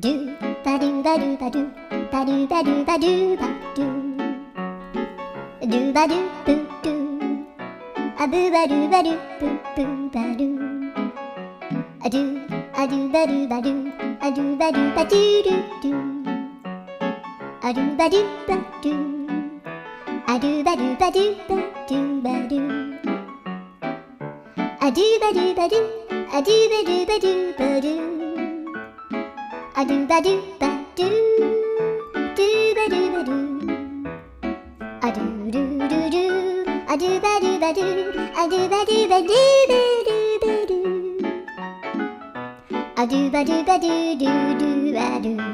do ba do ba do ba do ba do ba do ba do ba do ba do boo do a boo ba do ba do boo boo ba do a do ba do ba do a do ba do ba do do do a do ba do ba do a do ba do ba do ba do ba do a do ba do ba do a do ba do ba do ba do a do ba do ba do do ba do ba do a do do do do a do ba do ba do a do ba do ba do ba do ba do a do ba do ba do do do ba do